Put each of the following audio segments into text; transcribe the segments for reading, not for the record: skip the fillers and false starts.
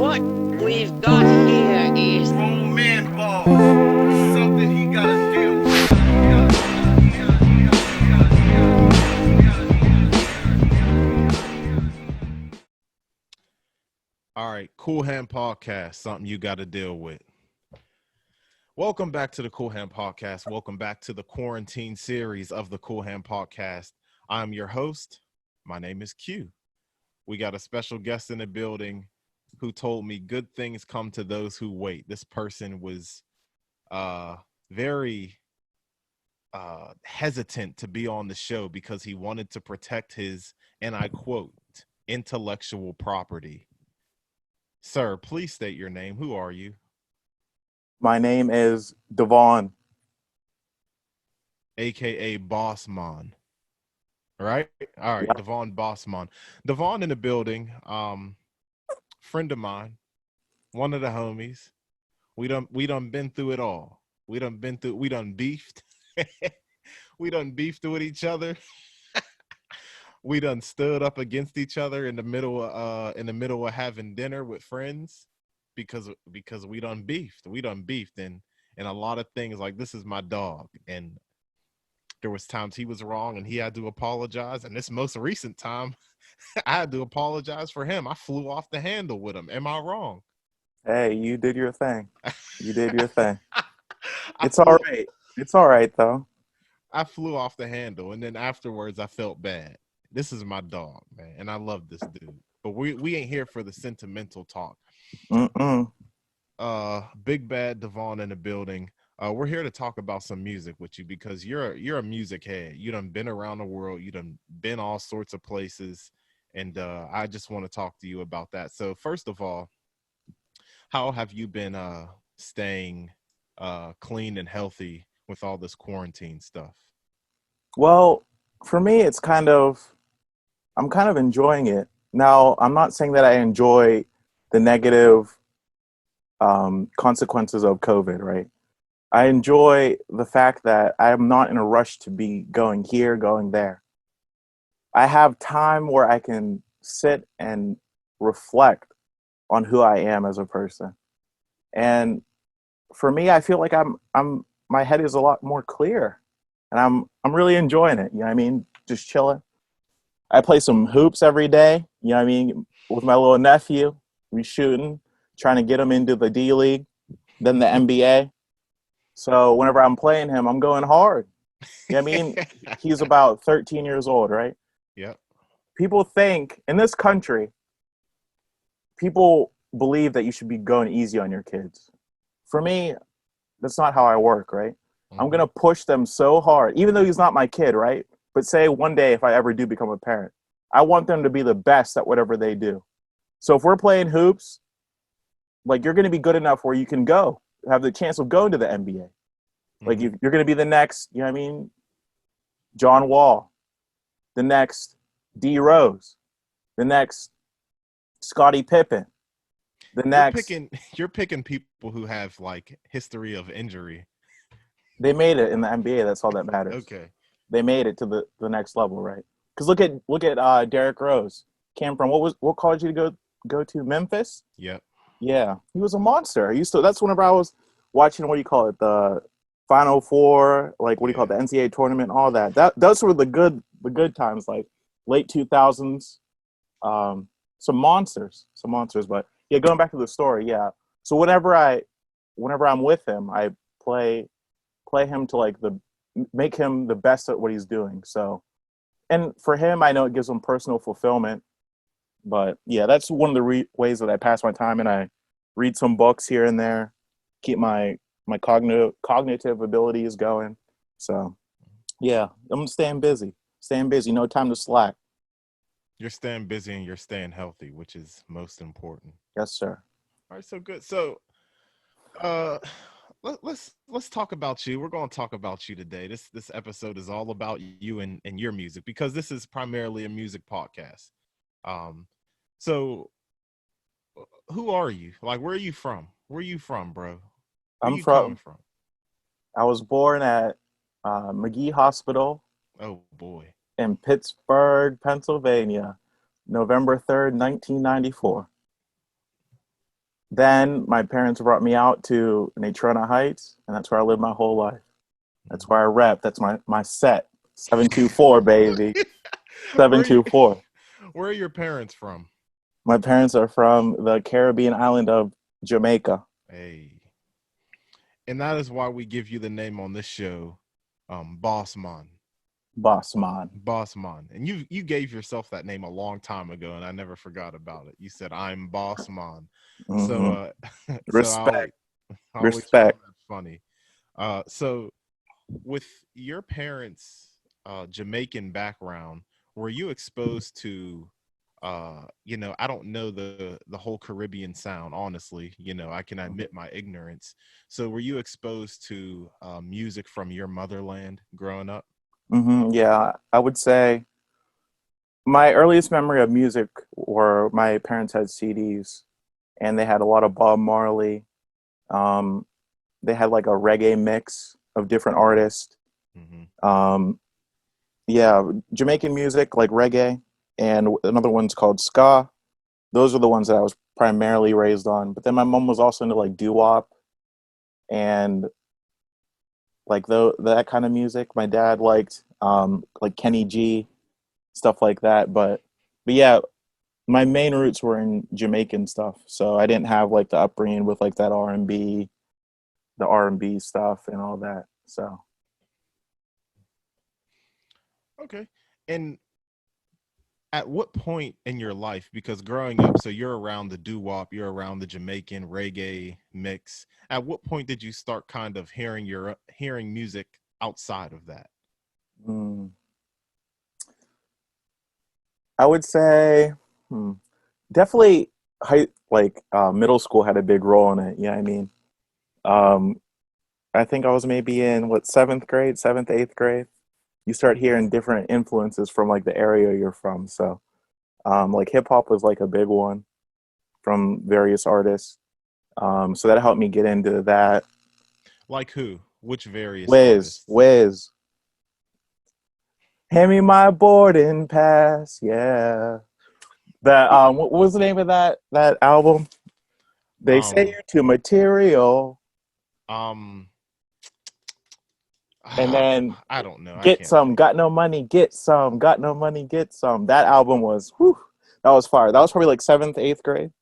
What we've got here is Grown man balls. Something he gotta deal All right, Cool Hand Podcast, something you got to deal with. Welcome back to the Cool Hand Podcast. Welcome back to the quarantine series of the Cool Hand Podcast. I'm your host. My name is Q. We got a special guest in the building who told me good things come to those who wait. This person was very hesitant to be on the show because he wanted to protect his, and I quote, intellectual property. Sir, please state your name. Who are you? My name is Devon. AKA Bossman. Right? All right, Yeah. Devon Bossman. Devon in the building, friend of mine, one of the homies. We done been through it all. We done beefed. We done beefed with each other. We done stood up against each other in the middle of having dinner with friends because we done beefed. We done beefed and a lot of things. Like, this is my dog, and there was times he was wrong and he had to apologize, and this most recent time I had to apologize for him. I flew off the handle with him. Am I wrong? Hey, you did your thing. You did your thing. I It's flew, all right. It's all right, though. I flew off the handle, and then afterwards I felt bad. This is my dog, man, and I love this dude. But we ain't here for the sentimental talk. Mm-mm. Big Bad Devon in the building. We're here to talk about some music with you because you're a music head. You done been around the world. You done been all sorts of places, and I just want to talk to you about that. So first of all, how have you been staying clean and healthy with all this quarantine stuff? Well, for me, I'm kind of enjoying it. Now, I'm not saying that I enjoy the negative consequences of COVID, right? I enjoy the fact that I am not in a rush to be going here, going there. I have time where I can sit and reflect on who I am as a person. And for me, I feel like my head is a lot more clear, and I'm really enjoying it. You know what I mean? Just chilling. I play some hoops every day. You know what I mean? With my little nephew, we shooting, trying to get him into the D League, then the NBA. So whenever I'm playing him, I'm going hard. You know what I mean? He's about 13 years old, right? Yep. People think in this country, people believe that you should be going easy on your kids. For me, that's not how I work, right? I'm going to push them so hard, even though he's not my kid, right? But say one day, if I ever do become a parent, I want them to be the best at whatever they do. So if we're playing hoops, like, you're going to be good enough where you can have the chance of going to the NBA. Like, you're going to be the next, you know what I mean? John Wall, the next D Rose, the next Scottie Pippen, the next. You're picking people who have like history of injury. They made it in the NBA. That's all that matters. Okay. They made it to the next level, right? Because look at Derrick Rose. Came from what college did he go to? Memphis. Yep. Yeah, he was a monster. That's whenever I was watching, what do you call it, the Final Four, like, what do you call it, the NCAA tournament, all that. Those were the good times, like late 2000s. Some monsters. But yeah, going back to the story, yeah. So whenever I'm with him, I play him to make him the best at what he's doing. So, and for him, I know it gives him personal fulfillment. But yeah, that's one of the ways that I pass my time, and I read some books here and there, keep my cognitive abilities going. So yeah, I'm staying busy. No time to slack. You're staying busy and you're staying healthy, which is most important. Yes, sir. All right, so good. So let's talk about you. We're going to talk about you today. This episode is all about you and your music, because this is primarily a music podcast. So who are you? Like, where are you from? Where are you from, bro? Where you coming from? I was born at McGee Hospital. Oh boy. In Pittsburgh, Pennsylvania, November 3rd, 1994. then my parents brought me out to Natrona Heights, and that's where I lived my whole life. That's where I rep. That's my set. 724, baby. where are you, 724. where are your parents from? My parents are from the Caribbean island of Jamaica. Hey. And that is why we give you the name on this show, Bossman. Bossman. Bossman. And you gave yourself that name a long time ago, and I never forgot about it. You said I'm Bossman. So Mm-hmm. so Respect. I always found Respect. that funny. So with your parents' Jamaican background, were you exposed to I don't know the whole Caribbean sound, honestly. I can admit my ignorance. So were you exposed to music from your motherland growing up? Yeah, I would say my earliest memory of music were my parents had CDs, and they had a lot of Bob Marley. Um, they had like a reggae mix of different artists. Hmm. Um, yeah, Jamaican music like reggae, and another one's called ska. Those are the ones that I was primarily raised on. But then my mom was also into like doo wop and like that kind of music. My dad liked like Kenny G, stuff like that. But yeah, my main roots were in Jamaican stuff. So I didn't have like the upbringing with like that R&B, the R&B stuff and all that. So Okay. And at what point in your life, because growing up, so you're around the doo-wop, you're around the Jamaican reggae mix, at what point did you start kind of hearing music outside of that? mm, I would say definitely middle school had a big role in it. Yeah, I mean, um, I think I was maybe in what seventh grade, seventh, eighth grade. You start hearing different influences from like the area you're from. So like hip hop was like a big one from various artists. So that helped me get into that. Like who? Which various Wiz, artists? Wiz, hand me my boarding pass. Yeah, that what was the name of that album? They say Um, you're too material, um, and then I don't know. I get can't some, think. got no money, get some, got no money, get some. That album was, whew, that was fire. That was probably like seventh, eighth grade.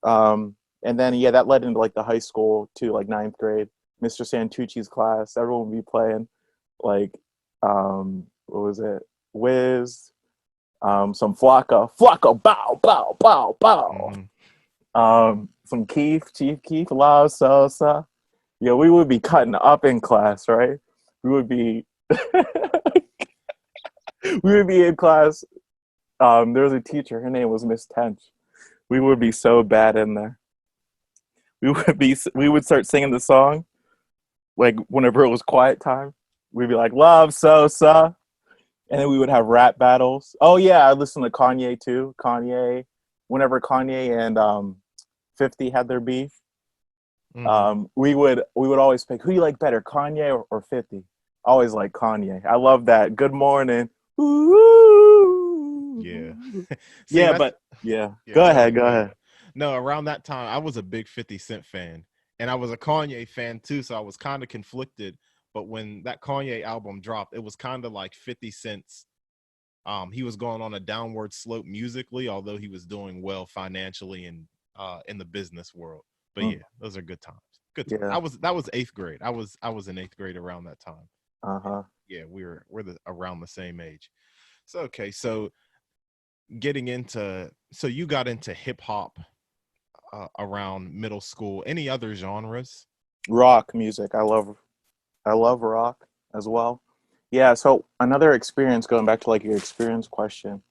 And then yeah, that led into like the high school to like ninth grade. Mr. Santucci's class, everyone would be playing like what was it? Wiz, some Flocka, bow, bow, bow, bow. Hmm. Some Chief Keef, La Salsa. Yeah, we would be cutting up in class, right? We would be we would be in class. There was a teacher, her name was Miss Tench. We would be so bad in there. We would start singing the song like whenever it was quiet time. We'd be like, love Sosa. And then we would have rap battles. Oh yeah, I listened to Kanye too. Kanye, whenever Kanye and 50 had their beef, Hmm. we would always pick who you like better, Kanye or 50. Always like Kanye. I love that. Good morning. Ooh. Yeah. See, Yeah, that's but yeah. yeah. Go Go ahead. ahead. Go Go ahead. ahead. No, around that time, I was a big 50 Cent fan, and I was a Kanye fan too. So I was kind of conflicted. But when that Kanye album dropped, it was kind of like 50 Cent's. He was going on a downward slope musically, although he was doing well financially and in the business world. But Mm, yeah, those are good times. Good times. yeah. That was eighth grade. I was in eighth grade around that time. Uh huh. Yeah, we're around the same age. So okay, so getting into so you got into hip hop around middle school. Any other genres? Rock music. I love rock as well. Yeah. So another experience going back to like your experience question.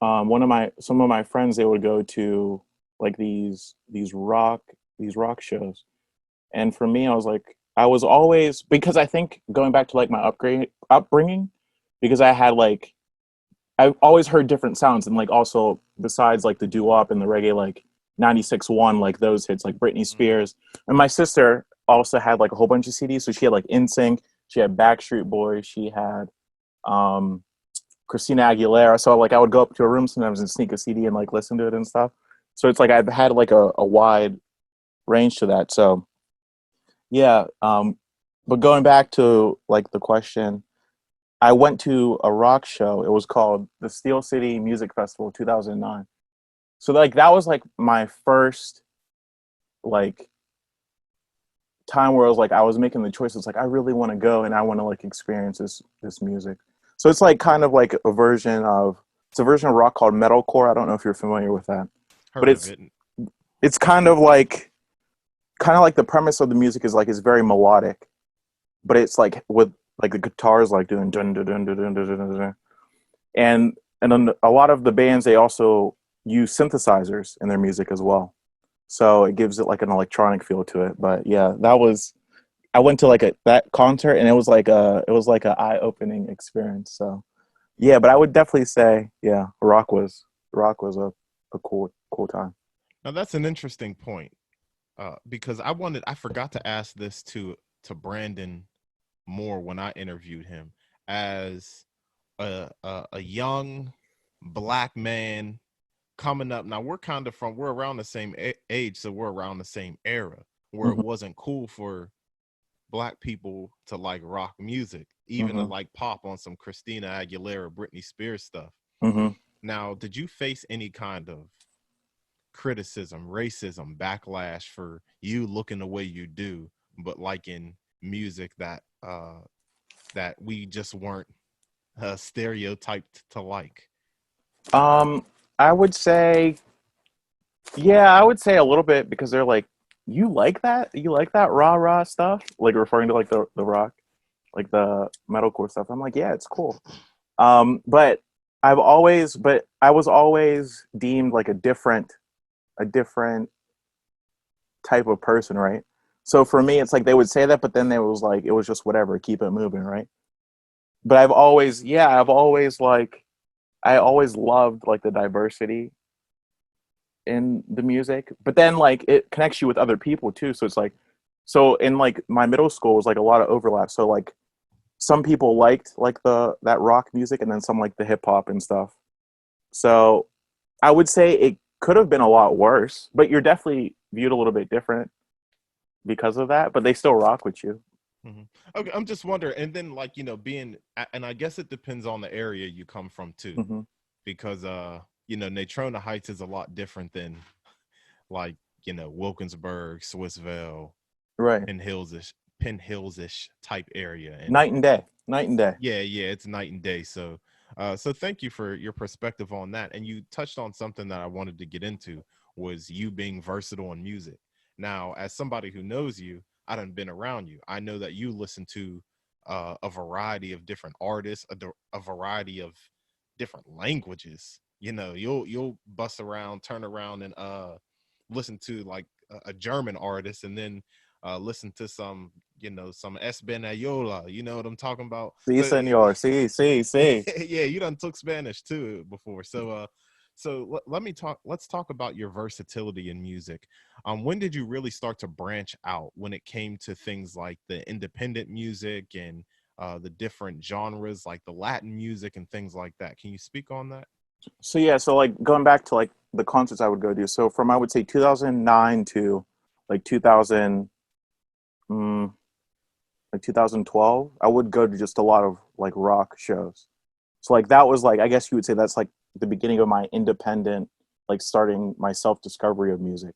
Some of my friends they would go to like these rock shows, and for me I was like I was always because I think going back to like my upbringing because I had like I've always heard different sounds and like also besides like the doo-wop and the reggae like 96.1 like those hits like Britney Mm-hmm. Spears, and my sister also had like a whole bunch of CDs, so she had like NSYNC, she had Backstreet Boys, she had um Christina Aguilera. So like I would go up to her room sometimes and sneak a CD and like listen to it and stuff. So it's like I've had like a wide range to that. So yeah, but going back to like the question, I went to a rock show. It was called the Steel City Music Festival 2009. So like that was like my first like time where I was making the choice. It's like I really want to go and I want to like experience this music. So it's like kind of like a version of rock called metalcore. I don't know if you're familiar with that, but Heard of it. it's kind of like the premise of the music is like it's very melodic, but it's like with like the guitars like doing dun dun dun dun dun dun dun dun, dun. And then a lot of the bands they also use synthesizers in their music as well. So it gives it like an electronic feel to it. But yeah, I went to like that concert and it was like a eye-opening experience. So yeah, but I would definitely say yeah, rock was a cool time. Now that's an interesting point, because I forgot to ask this to Brandon Moore when I interviewed him as a young black man coming up. Now we're around the same age, so we're around the same era where it Mm-hmm. wasn't cool for black people to like rock music, even to Mm-hmm. like pop on some Christina Aguilera, Britney Spears stuff. Mm-hmm. Now, did you face any kind of criticism, racism, backlash for you looking the way you do, but liking music that we just weren't stereotyped to like? I would say, yeah, I would say a little bit because they're like, you like that? You like that rah stuff? Like referring to like the rock, like the metalcore stuff. I'm like, yeah, it's cool. But I was always deemed like a different type of person, right? So for me, it's like they would say that, but then it was just whatever, keep it moving, right? But I always loved like the diversity in the music, but then like it connects you with other people too. So it's like, so in like my middle school was like a lot of overlap. So like some people liked like that rock music, and then some like the hip hop and stuff. So I would say it could have been a lot worse, but you're definitely viewed a little bit different because of that. But they still rock with you. Mm-hmm. Okay, I'm just wondering, and then like and I guess it depends on the area you come from too, Hmm. because Natrona Heights is a lot different than like Wilkinsburg, Swissvale, Right. Penn Hills-ish type area, and Night and day. Night and day. yeah, it's night and day. So, so thank you for your perspective on that. And you touched on something that I wanted to get into was you being versatile in music. Now, as somebody who knows you, I done been around you. I know that you listen to a variety of different artists, a variety of different languages. You'll bust around, turn around, and listen to like a German artist, and then listen to some Espaniola. You know what I'm talking about? Sí, So senor. Sí, sí, sí. yeah, you done took Spanish too before. So let's talk about your versatility in music. When did you really start to branch out when it came to things like the independent music and the different genres like the Latin music and things like that? Can you speak on that? So yeah, so like going back to like the concerts I would go to. So from I would say 2009 to like 2000 like 2012, I would go to just a lot of like rock shows. So like that was like I guess you would say that's like the beginning of my independent like starting my self-discovery of music.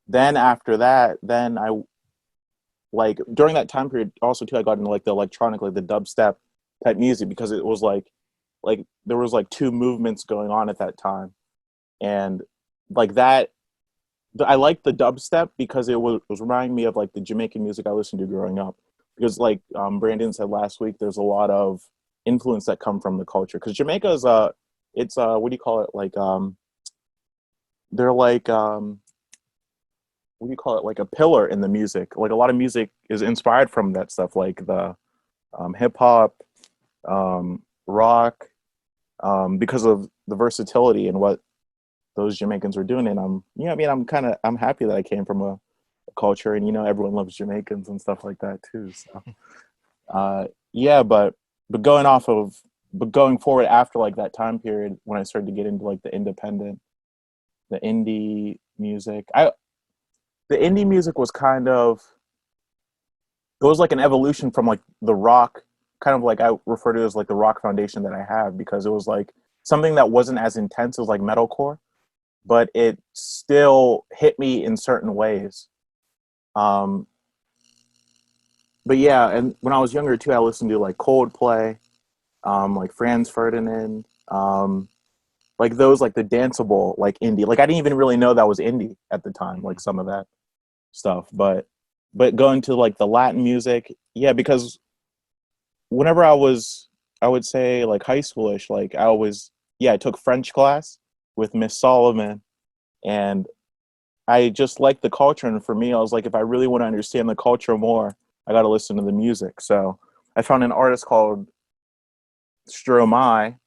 Then after that, then I like during that time period also too I got into like the electronic like the dubstep type music because it was like there was like two movements going on at that time. And like that I liked the dubstep because it was reminding me of like the Jamaican music I listened to growing up. Because like Brandon said last week, there's a lot of influence that come from the culture. Because Jamaica is it's what do you call it? Like they're like what do you call it? Like a pillar in the music. Like a lot of music is inspired from that stuff, like the hip hop, rock, because of the versatility and what those Jamaicans were doing. And I mean, I'm happy that I came from a culture, and everyone loves Jamaicans and stuff like that too. So, yeah, but going forward after like that time period when I started to get into like the independent, the indie music. The indie music was kind of, it was like an evolution from like the rock, kind of like I refer to it as like the rock foundation that I have, because it was like something that wasn't as intense as like metalcore, but it still hit me in certain ways. Um, but yeah, and when I was younger too, I listened to like Coldplay, like Franz Ferdinand, like those, like the danceable, like indie. Like I didn't even really know that was indie at the time, like some of that stuff. But going to like the Latin music, yeah, because whenever I would say like high schoolish, like I took French class with Miss Solomon, and I just liked the culture. And for me, I was like, if I really want to understand the culture more, I got to listen to the music. So I found an artist called Stromae,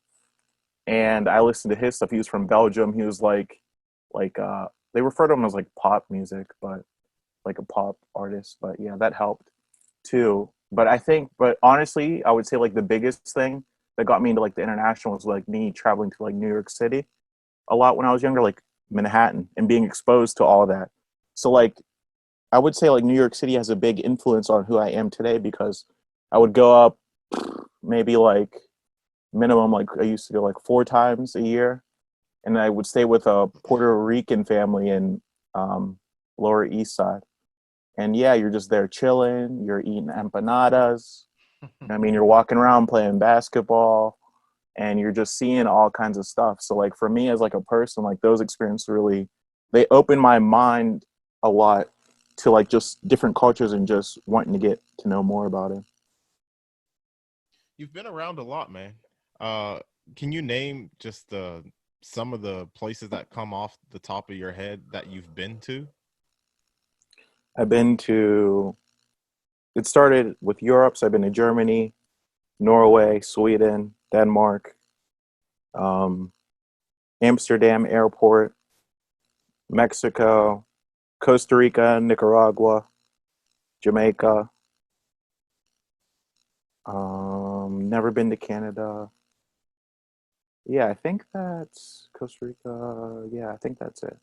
and I listened to his stuff. He was from Belgium. He was like they refer to him as like pop music, but like a pop artist. But yeah, that helped too. But honestly, I would say like the biggest thing that got me into like the international was like me traveling to like New York City a lot when I was younger, like Manhattan, and being exposed to all that. So like I would say like New York City has a big influence on who I am today, because I would go up maybe like minimum, like I used to go like 4 times a year, and I would stay with a Puerto Rican family in Lower East Side. And yeah, you're just there chilling, you're eating empanadas. I mean, you're walking around playing basketball, and you're just seeing all kinds of stuff. So like for me as like a person, like those experiences really, they open my mind a lot to like just different cultures and just wanting to get to know more about it. You've been around a lot, man. Uh, can you name just some of the places that come off the top of your head that you've been to? I've been to, it started with Europe, so I've been to Germany, Norway, Sweden, Denmark, um, Amsterdam airport, Mexico, Costa Rica, Nicaragua, Jamaica. Never been to Canada. Yeah, I think that's Costa Rica. Yeah, I think that's it.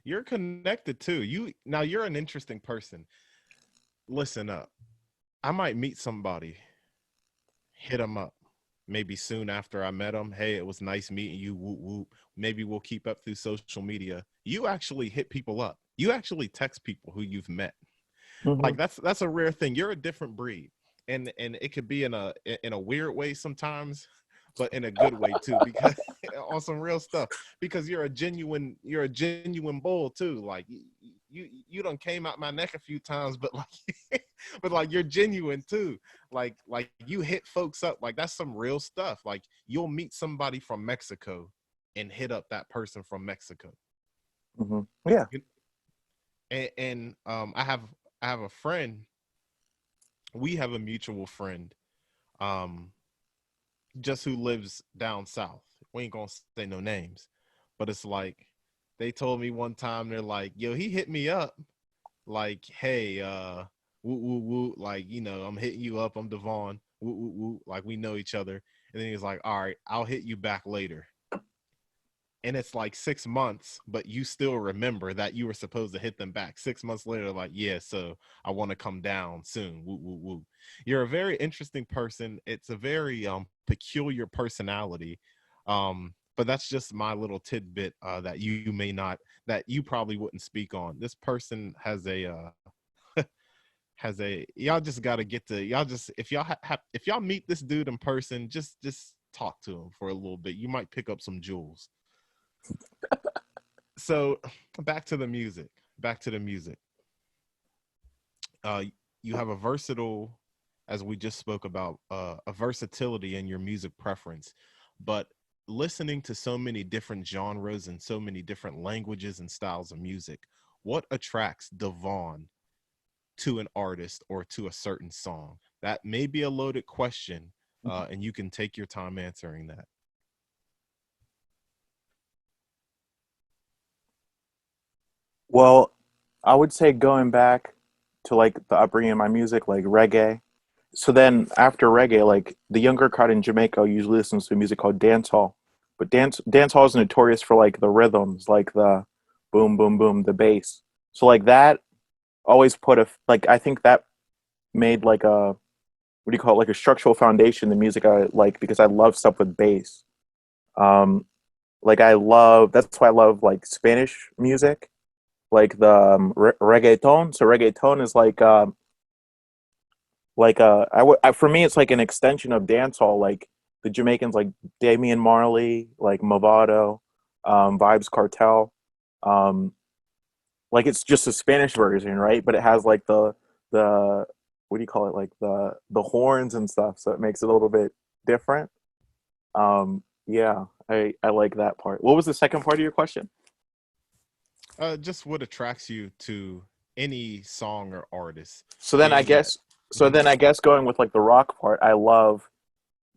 You're connected too. You're an interesting person. Listen up. I might meet somebody, hit them up. Maybe soon after I met them, hey, it was nice meeting you. Whoop, whoop. Maybe we'll keep up through social media. You actually hit people up. You actually text people who you've met. Mm-hmm. Like that's a rare thing. You're a different breed, and it could be in a weird way sometimes, but in a good way too, because on some real stuff, because you're a genuine bull too. Like you done came out my neck a few times, but like but like you're genuine too. Like you hit folks up. Like that's some real stuff. Like you'll meet somebody from Mexico and hit up that person from Mexico. Mm-hmm. Yeah. And I have a friend. We have a mutual friend, um, just who lives down south. We ain't gonna say no names, but it's like they told me one time, they're like, yo, he hit me up like, hey, woo woo woo, like, I'm hitting you up, I'm Devon, woo woo woo, like we know each other. And then he's like, all right, I'll hit you back later. And it's like 6 months, but you still remember that you were supposed to hit them back 6 months later. Like, yeah, so I want to come down soon. Woo, woo, woo. You're a very interesting person. It's a very peculiar personality. But that's just my little tidbit that you may not, that you probably wouldn't speak on. This person has y'all just got to get to, y'all just, if y'all if y'all meet this dude in person, just talk to him for a little bit. You might pick up some jewels. So back to the music. Back to the music. Uh, you have a versatile, as we just spoke about, a versatility in your music preference, but listening to so many different genres and so many different languages and styles of music, what attracts Devon to an artist or to a certain song? That may be a loaded question, and you can take your time answering that. Well, I would say going back to like the upbringing of my music, like reggae. So then after reggae, like the younger crowd in Jamaica usually listens to music called dancehall. But dancehall is notorious for like the rhythms, like the boom, boom, boom, the bass. So like that always put like I think that made like a what do you call it, like a structural foundation in the music I like, because I love stuff with bass. Um, like that's why I love like Spanish music, like the reggaeton. So reggaeton is for me it's like an extension of dancehall, like the Jamaicans like Damian Marley, like Movado, Vibes Cartel. Um, like it's just a Spanish version, right? But it has like the what do you call it, like the horns and stuff, so it makes it a little bit different. Yeah, I like that part. What was the second part of your question? Just what attracts you to any song or artist? So then I Being that, guess then I guess going with like the rock part, I love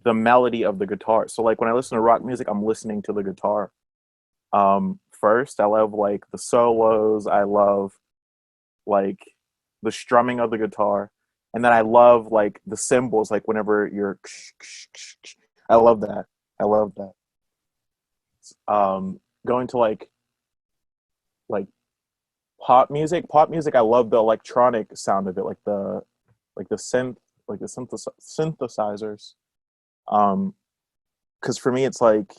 the melody of the guitar. So like when I listen to rock music, I'm listening to the guitar. First, I love like the solos. I love like the strumming of the guitar, and then I love like the cymbals. Like whenever you're, I love that. I love that. Going to like pop music. Pop music. I love the electronic sound of it, like the synth, like the synthesizers. Because for me, it's like,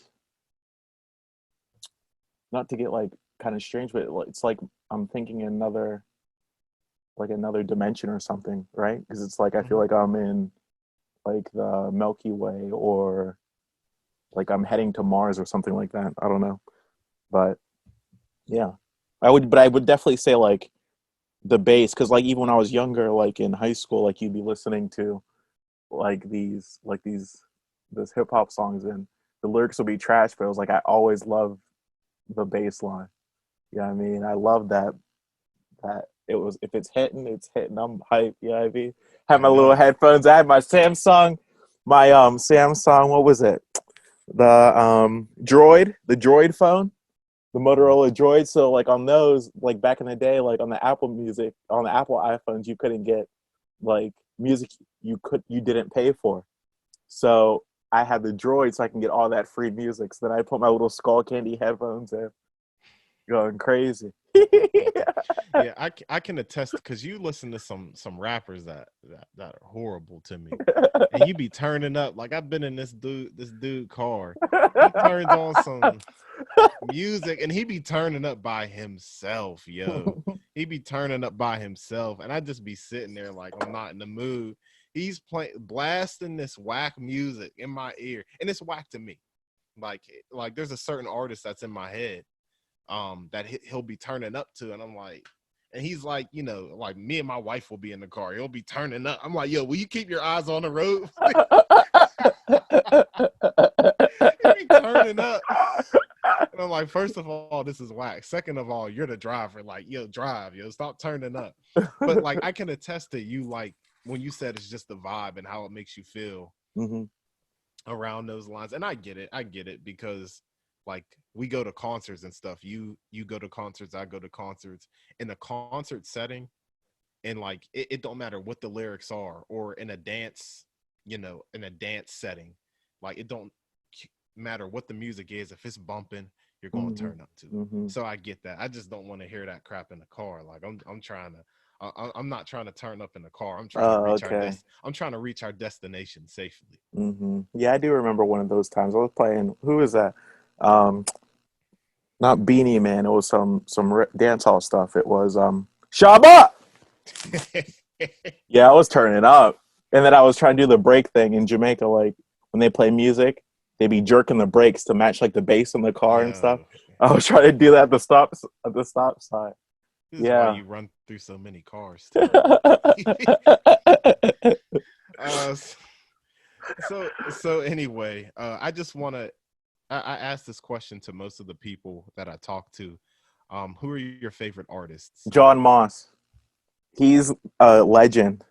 not to get like kind of strange, but it's like I'm thinking another dimension or something, right? Because it's like I feel like I'm in like the Milky Way, or like I'm heading to Mars or something like that. I don't know, but yeah, I would definitely say like the bass, because like even when I was younger, like in high school, like you'd be listening to like these this hip hop songs, and the lyrics will be trash, but it was like I always loved the bass line. Yeah, I mean, I love that it was, if it's hitting, it's hitting. I'm hyped. Yeah, I mean, had I my little know. headphones. I had my Samsung. What was it? The Droid phone, the Motorola Droid. So like on those, like back in the day, like on the Apple Music, on the Apple iPhones, you couldn't get like music you didn't pay for. So I had the Droid, so I can get all that free music. So then I put my little Skull Candy headphones in, going crazy. Yeah, I can attest, because you listen to some rappers that are horrible to me, and you be turning up. Like I've been in this dude car. He turns on some music and he be turning up by himself, yo. He be turning up by himself, and I just be sitting there like I'm not in the mood. He's blasting this whack music in my ear, and it's whack to me. Like there's a certain artist that's in my head that he'll be turning up to, and I'm like, and he's like, like me and my wife will be in the car, he'll be turning up. I'm like, yo, will you keep your eyes on the road? He be turning up. And I'm like, first of all, this is whack. Second of all, you're the driver. Like, yo, drive, yo, stop turning up. But like, I can attest to you, like when you said it's just the vibe and how it makes you feel around those lines. And I get it because like we go to concerts and stuff. You go to concerts, I go to concerts. In a concert setting, and like it don't matter what the lyrics are, or in a dance, in a dance setting, like it don't matter what the music is. If it's bumping, you're going to turn up to it. So I get that. I just don't want to hear that crap in the car. Like I'm trying to I'm not trying to turn up in the car. I'm trying to reach I'm trying to reach our destination safely. Yeah, I do remember one of those times. I was playing. Who was that? Not Beanie Man. It was some dance hall stuff. It was Shabba. Yeah, I was turning up, and then I was trying to do the break thing in Jamaica. Like when they play music, they be jerking the brakes to match like the bass in the car and stuff. Yo, I was trying to do that at the stop sign. this is why Yeah. you run through so many cars too. uh, so anyway, I just want to. I asked this question to most of the people that I talk to. Who are your favorite artists? John Moss. He's a legend.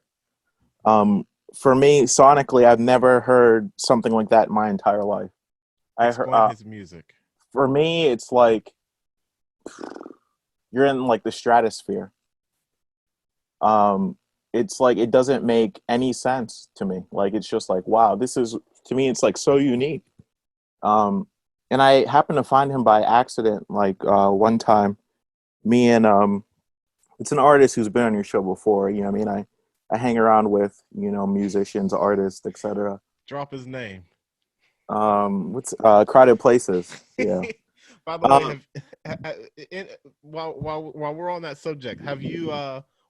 For me, sonically, I've never heard something like that in my entire life. I heard, Explain his music. for me, it's like you're in like the stratosphere. It's like it doesn't make any sense to me. Like it's just like, wow, this is, to me, it's like so unique. And I happened to find him by accident, like one time. me and it's an artist who's been on your show before. You know, what I mean, I hang around with musicians, artists, etc. Drop his name. What's Crowded Places? Yeah. By the way, Um, while we're on that subject, have you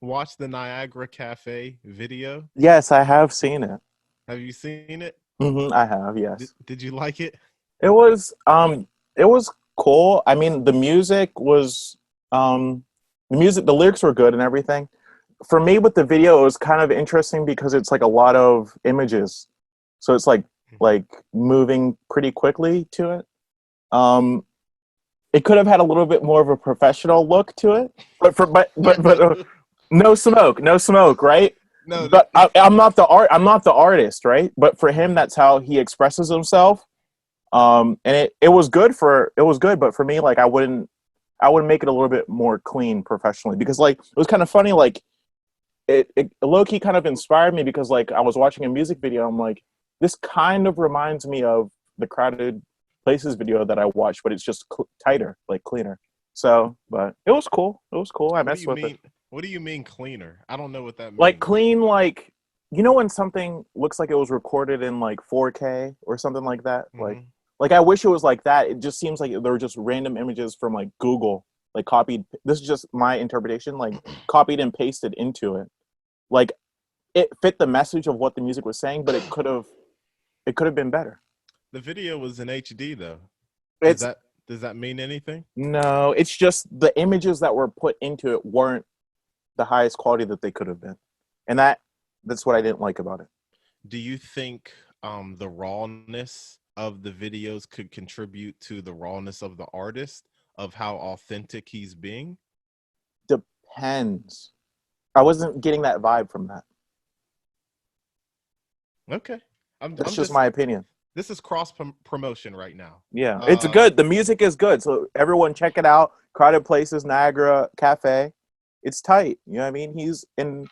watched the Niagara Cafe video? yes, I have seen it. Have you seen it? I have. Yes. Did you like it? It was cool. I mean, the lyrics were good and everything. For me, with the video, it was kind of interesting because it's like a lot of images, so it's like moving pretty quickly to it. It could have had a little bit more of a professional look to it, but no smoke, right? No, But I'm not the artist, right? But for him, that's how he expresses himself. And it was good, but for me, like, I wouldn't make it a little bit more clean professionally, because like it was kind of funny, like it low-key kind of inspired me, because like I was watching a music video, I'm like, this kind of reminds me of the Crowded Places video that I watched, but it's just tighter, like cleaner. So, but it was cool. I messed with it. What do you mean cleaner? I don't know what that means. Like clean, like, when something looks like it was recorded in like 4K or something like that. Mhm. Like I wish it was like that. It just seems like there were just random images from like Google, like copied. This is just my interpretation, like copied and pasted into it. Like it fit the message of what the music was saying, but it could have been better. The video was in HD though. It's Does that mean anything? No, it's just the images that were put into it weren't the highest quality that they could have been, and that's what I didn't like about it. Do you think the rawness of the videos could contribute to the rawness of the artist, of how authentic he's being? Depends. I wasn't getting that vibe from that. Okay. That's just my opinion. This is cross promotion right now. Yeah, it's good. The music is good, so everyone check it out. Crowded Places, Niagara Cafe. It's tight. You know what I mean? He's in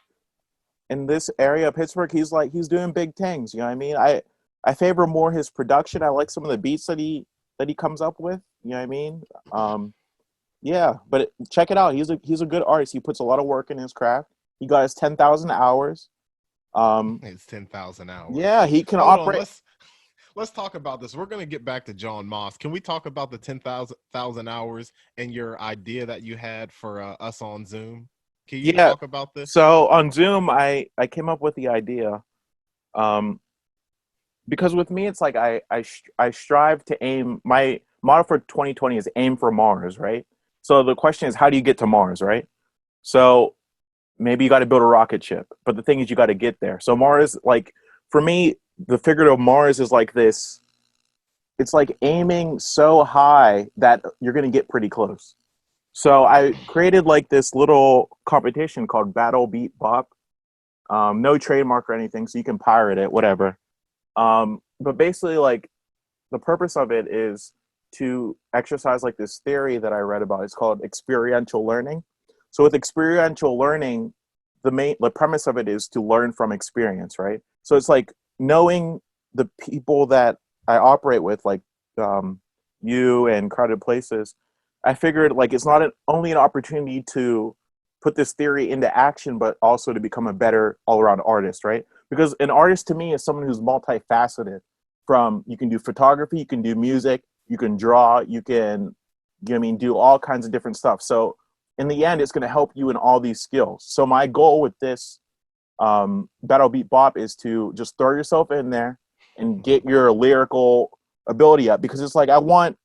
this area of Pittsburgh. He's doing big things. You know what I mean? I favor more his production. I like some of the beats that he comes up with. You know what I mean? Yeah, but check it out. He's a good artist. He puts a lot of work in his craft. He got his 10,000 hours. It's 10,000 hours. Yeah, he can Hold operate. on, let's talk about this. We're gonna get back to John Moss. Can we talk about the 10,000 hours and your idea that you had for us on Zoom? Can you talk about this? So on Zoom, I came up with the idea, because with me, it's like I strive to aim. My motto for 2020 is aim for Mars, right? So the question is, how do you get to Mars, right? So maybe you got to build a rocket ship, but the thing is, you got to get there. So Mars, like, for me, the figure of Mars is like this. It's like aiming so high that you're going to get pretty close. So I created like this little competition called Battle Beat Bop. No trademark or anything, so you can pirate it, whatever. But basically, like, the purpose of it is to exercise like this theory that I read about. It's called experiential learning. So with experiential learning, the premise of it is to learn from experience, right? So it's like knowing the people that I operate with, like you and Crowded Places. I figured, like, it's not only an opportunity to put this theory into action, but also to become a better all-around artist, right? Because an artist to me is someone who's multifaceted. From, you can do photography, you can do music, you can draw, you can, do all kinds of different stuff. So in the end, it's going to help you in all these skills. So my goal with this Battle Beat Bop is to just throw yourself in there and get your lyrical ability up, because it's like I want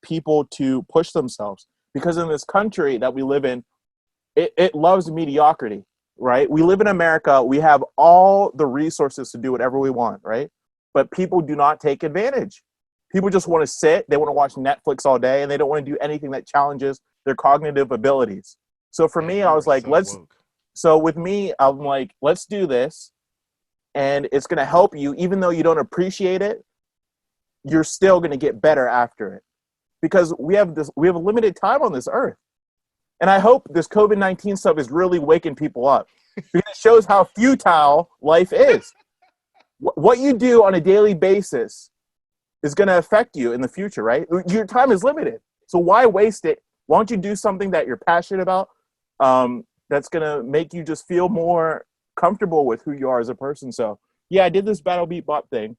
people to push themselves, because in this country that we live in, it loves mediocrity, right? We live in America. We have all the resources to do whatever we want, right? But people do not take advantage. People just want to sit. They want to watch Netflix all day, and they don't want to do anything that challenges their cognitive abilities. So for me, I was like, so with me, I'm like, let's do this. And it's going to help you. Even though you don't appreciate it, you're still going to get better after it. Because we have a limited time on this earth. And I hope this COVID-19 stuff is really waking people up, because it shows how futile life is. What you do on a daily basis is going to affect you in the future, right? Your time is limited. So why waste it Why don't you do something that you're passionate about? That's gonna make you just feel more comfortable with who you are as a person. So yeah, I did this battle beat bop thing.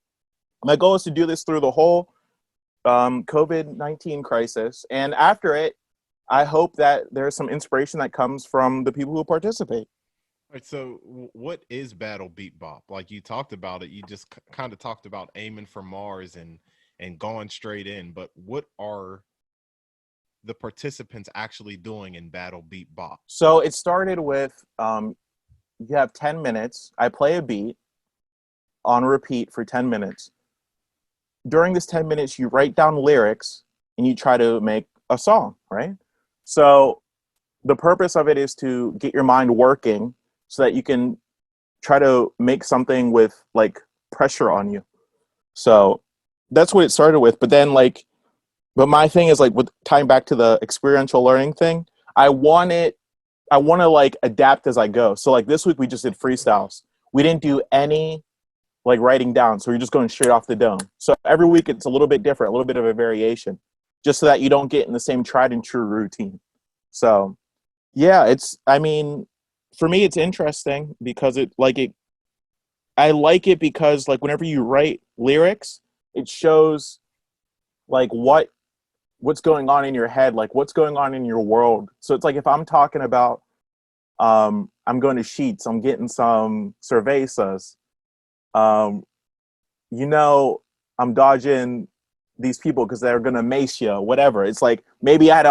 My goal is to do this through the whole COVID-19 crisis, and after it, I hope that there's some inspiration that comes from the people who participate. All right, so what is battle beat bop? Like you talked about it, you just kind of talked about aiming for Mars and going straight in, but what are the participants actually doing in battle beat bop? So it started with you have 10 minutes. I play a beat on repeat for 10 minutes. During this 10 minutes, you write down lyrics and you try to make a song, right? So the purpose of it is to get your mind working so that you can try to make something with like pressure on you. So that's what it started with. But then but my thing is like with tying back to the experiential learning thing, I want to like adapt as I go. So like this week we just did freestyles. We didn't do any like writing down. So you're just going straight off the dome. So every week it's a little bit different, a little bit of a variation, just so that you don't get in the same tried and true routine. So yeah, for me, it's interesting because I like it because like whenever you write lyrics, it shows like what's going on in your head, like what's going on in your world. So it's like if I'm talking about I'm going to Sheets, I'm getting some cervezas, I'm dodging these people because they're gonna mace you, whatever. It's like maybe I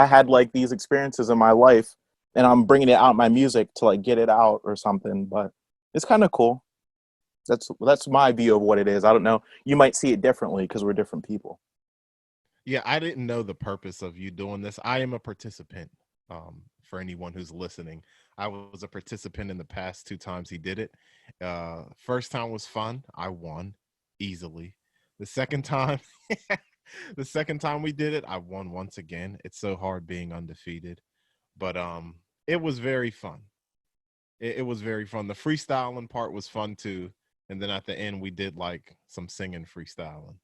had like these experiences in my life, and I'm bringing it out in my music to like get it out or something. But it's kind of cool. That's my view of what it is. I don't know. You might see it differently because we're different people. Yeah, I didn't know the purpose of you doing this. I am a participant. For anyone who's listening, I was a participant in the past 2 times he did it. First time was fun. I won easily. The second time, the second time we did it, I won once again. It's so hard being undefeated, but it was very fun. It was very fun. The freestyling part was fun too, and then at the end we did like some singing freestyling.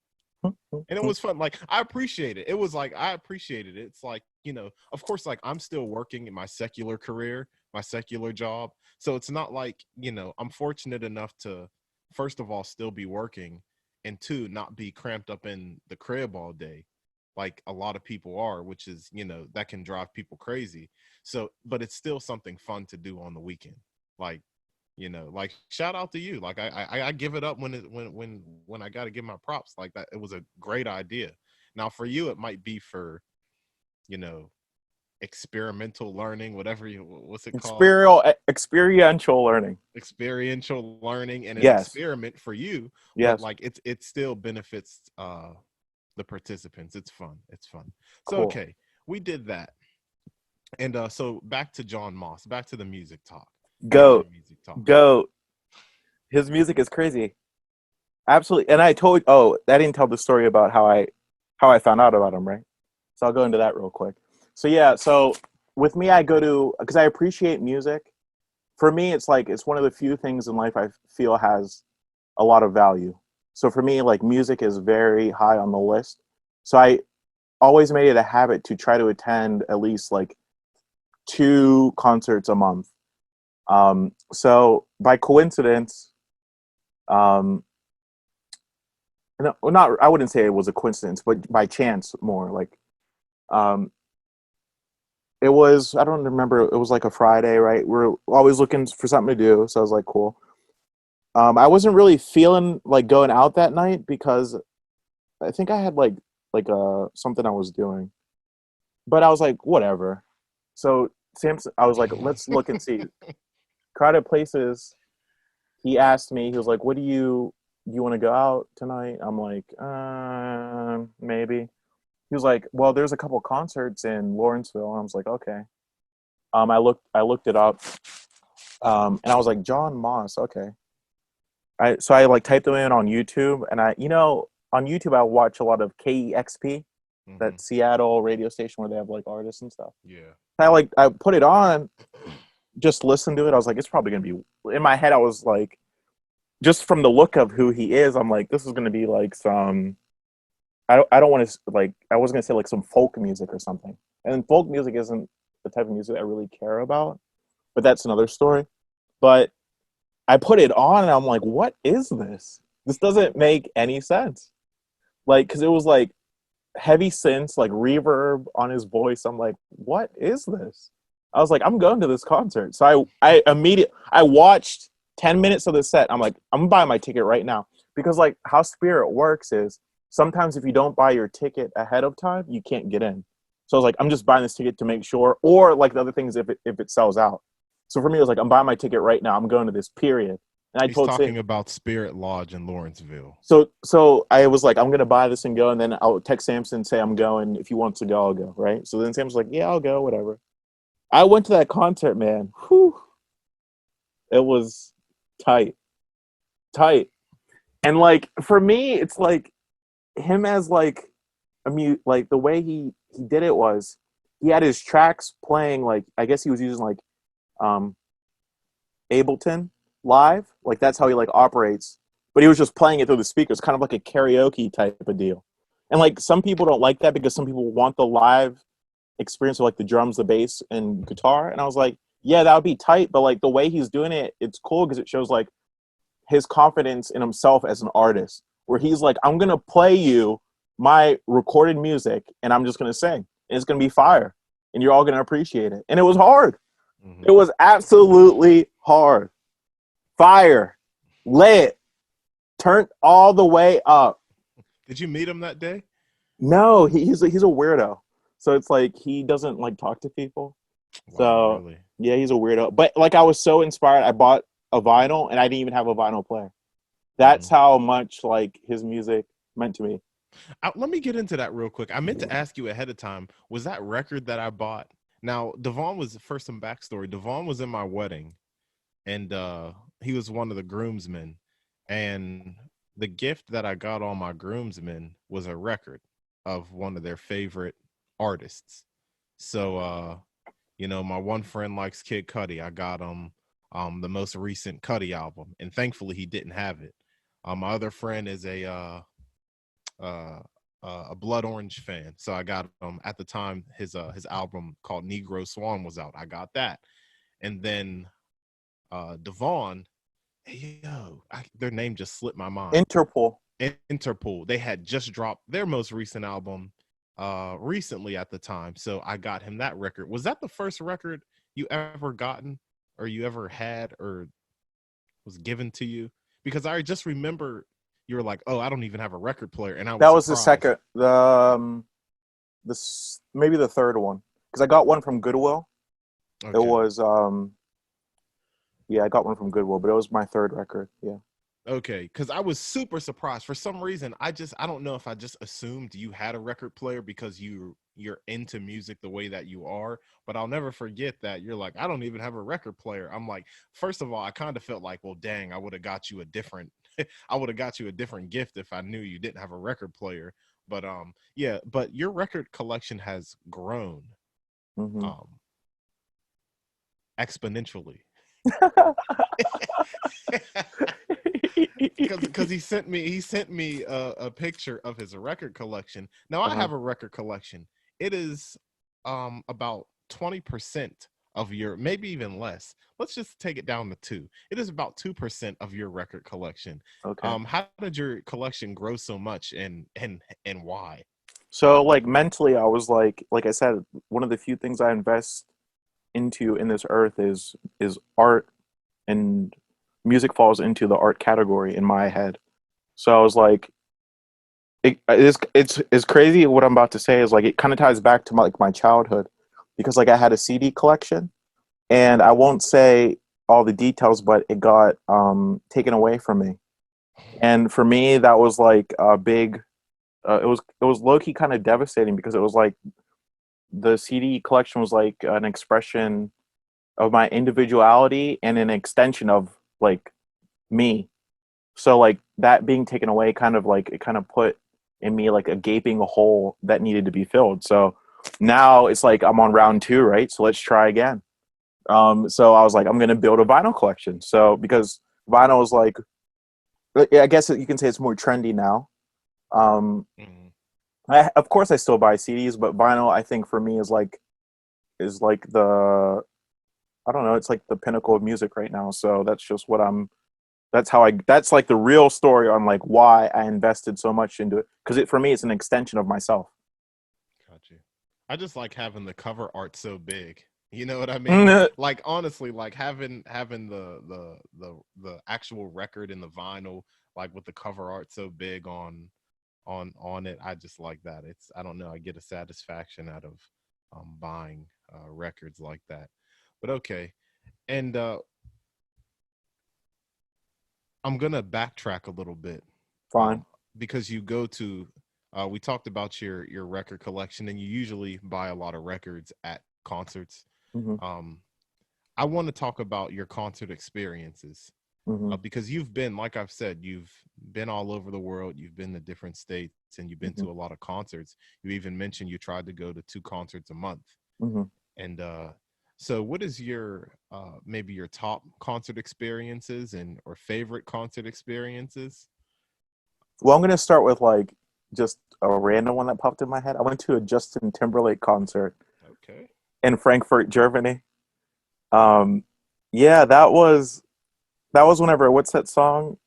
And it was fun. Like I appreciate it. It was like I appreciated it. It's like, of course, like I'm still working in my secular career, my secular job. So it's not like, I'm fortunate enough to, first of all, still be working, and two, not be cramped up in the crib all day like a lot of people are, which is, that can drive people crazy. So, but it's still something fun to do on the weekend. Like, like shout out to you. Like I give it up when I got to give my props like that. It was a great idea. Now for you, it might be for, experimental learning, what's it called? Experiential learning. Experiential learning and an Yes. experiment for you. Yes. But like it still benefits the participants. It's fun. So Cool. okay, we did that. And so back to John Moss, back to the music talk. Goat. Music talk. Goat. His music is crazy. Absolutely. And I didn't tell the story about how I found out about him, right? So I'll go into that real quick. So yeah, so with me, I go to, because I appreciate music. For me, it's like, it's one of the few things in life I feel has a lot of value. So for me, like music is very high on the list. So I always made it a habit to try to attend at least like 2 concerts a month. So by coincidence, no, not, I wouldn't say it was a coincidence, but by chance more like, it was, I don't remember, it was like a Friday, right? We're always looking for something to do. So I was like, cool. I wasn't really feeling like going out that night because I think I had like something I was doing, but I was like, whatever. So Samson, I was like, let's look and see. Crowded Places. He asked me, he was like, do you want to go out tonight? I'm like, maybe. He was like, well, there's a couple concerts in Lawrenceville. And I was like, okay. I looked it up. And I was like, John Moss, okay. So I like typed them in on YouTube, and on YouTube I watch a lot of KEXP, that Seattle radio station where they have like artists and stuff. Yeah. I put it on, just listened to it. I was like, it's probably gonna be, in my head I was like, just from the look of who he is, I'm like, this is gonna be like some, I don't want to, like, I was gonna say like some folk music or something. And folk music isn't the type of music I really care about, but that's another story. But I put it on and I'm like, what is this? This doesn't make any sense. Like, because it was like heavy synths, like reverb on his voice. I'm like, what is this? I was like, I'm going to this concert. So I watched 10 minutes of the set. I'm like, I'm buying my ticket right now. Because like how Spirit works is sometimes if you don't buy your ticket ahead of time, you can't get in. So I was like, I'm just buying this ticket to make sure. Or like the other things if it sells out. So for me, it was like, I'm buying my ticket right now. I'm going to this, period. And He's talking about Spirit Lodge in Lawrenceville. So I was like, I'm gonna buy this and go, and then I'll text Samson and say I'm going. If he wants to go, I'll go. Right. So then Samson's like, yeah, I'll go. Whatever. I went to that concert, man. Whew. It was tight. And like for me, it's like him as like like the way he did it was he had his tracks playing like I guess he was using like Ableton Live, like that's how he like operates. But he was just playing it through the speakers, kind of like a karaoke type of deal. And like some people don't like that because some people want the live experience of like the drums, the bass, and guitar. And I was like, yeah, that would be tight. But like the way he's doing it, it's cool because it shows like his confidence in himself as an artist, where he's like, I'm gonna play you my recorded music and I'm just gonna sing. And it's gonna be fire. And you're all gonna appreciate it. And it was hard. Mm-hmm. It was absolutely hard. Fire, lit, turned all the way up. Did you meet him that day? No, he's a weirdo. So it's like he doesn't like talk to people. Wow, so really? Yeah, he's a weirdo. But like I was so inspired, I bought a vinyl and I didn't even have a vinyl player. That's how much like his music meant to me. Let me get into that real quick. I meant to ask you ahead of time, was that record that I bought? Now, Devon was, first some backstory. Devon was in my wedding and he was one of the groomsmen. And the gift that I got on my groomsmen was a record of one of their favorite artists. So, you know, my one friend likes Kid Cudi. I got him the most recent Cudi album, and thankfully he didn't have it. My other friend is a Blood Orange fan, so I got him at the time his album called Negro Swan was out. I got that, and then Devon, their name just slipped my mind. Interpol. They had just dropped their most recent album recently at the time, so I got him that record. Was that the first record you ever gotten or you ever had or was given to you? Because I just remember you were like, oh, I don't even have a record player, and that was surprised. Maybe the third one, because I got one from Goodwill. Okay. It was I got one from Goodwill, but it was my third record. Yeah. Okay, because I was super surprised. For some reason, I don't know if I just assumed you had a record player because you're into music the way that you are, but I'll never forget that you're like, I don't even have a record player. I'm like, first of all, I kind of felt like, well, dang, I would have got you a different gift if I knew you didn't have a record player. But yeah, but your record collection has grown exponentially. Because he sent me a picture of his record collection. Now I have a record collection. It is about 20% of your, maybe even less. Let's just take it down to 2. It is about 2% of your record collection. Okay. How did your collection grow so much, and why? So like mentally, I was like I said, one of the few things I invest into in this earth is art, and music falls into the art category in my head. So I was like, it's crazy what I'm about to say is like it kind of ties back to my childhood, because like I had a CD collection, and I won't say all the details, but it got taken away from me. And for me, that was like a big. It was low key kind of devastating, because it was like the CD collection was like an expression of my individuality and an extension of like me. So like that being taken away kind of like it kind of put in me like a gaping hole that needed to be filled. So now it's like I'm on round 2, right? So let's try again. So I was like, I'm gonna build a vinyl collection. So because vinyl is like, I guess you can say it's more trendy now. Of course, I still buy CDs, but vinyl, I think for me is like the I don't know, it's like the pinnacle of music right now. So that's just what I'm. That's like the real story on like why I invested so much into it because for me it's an extension of myself. Got you. I just like having the cover art so big. You know what I mean? Mhm. Like honestly, like having the actual record and the vinyl, like with the cover art so big on it. I just like that. I don't know. I get a satisfaction out of buying records like that. But okay, and I'm gonna backtrack a little bit, Fine. because you go to. We talked about your record collection, and you usually buy a lot of records at concerts. Hmm. Um, I want to talk about your concert experiences, Hmm. because you've been, like I've said, you've been all over the world. You've been to different states, and you've been Hmm. to a lot of concerts. You even mentioned you tried to go to 2 concerts a month. Hmm. And so, what is your maybe your top concert experiences and or favorite concert experiences? Well, I'm gonna start with like just a random one that popped in my head. I went to a Justin Timberlake concert Okay. in Frankfurt, Germany. Um, yeah, that was whenever. What's that song?